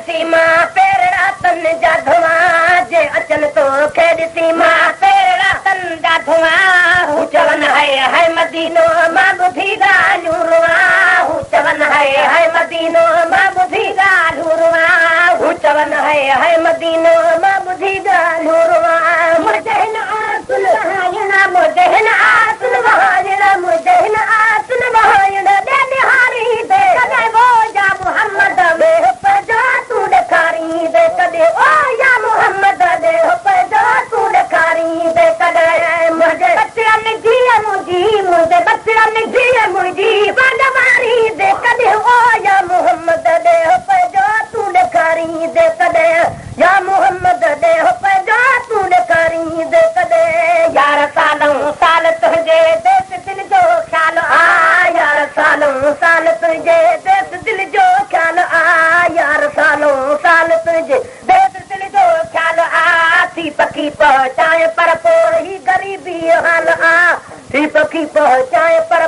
ॾिसी मां पेरड़ा तन जा धुआं जे अचनि तो खे ॾिसी मां पेरड़ा तन जा धुआं हू चवनि है मदीनो मां ॿुधी ॻाल्हियूं रुआं हू चवनि है मदीनो मां ॿुधी ॻाल्हियूं रुआं हू चवनि है मदीनो मां ॿुधी ॻाल्हियूं रुआं मुंहिंजे हिन आसुन वहायणा मुंहिंजे हिन आसुन वहायणा मुंहिंजे हिन आसुन वहायणा ॾे निहारी दे कॾहिं वो या मोहम्मद ॾे पजा तूं ॾेखारी दे कॾहिं ओ या मोहम्मद ॾे पजा तूं ॾेखारी दे कॾहिं मुंहिंजे बचड़नि धीअ मुंहिंजी मुंहिंजे बचड़नि धीअ मुंहिंजी पंड मारी दे कॾहिं ओ या मोहम्मद ॾे पजा तूं ॾेखारी दे कॾहिं या मोहम्मद ॾे पजा तूं ॾेखारी दे कॾहिं यार सालूं साल तुंहिंजे देस दिल जो ख़्याल आ यार सालूं साल तुंहिंजे देस दिल जो ख़्याल आ यार सालूं साल तुंहिंजे देस दिल जो ख़्याल आ थी पखी पहुचाए पर पोइ ही ग़रीबी हाल आ थी पखी पहुचाए पर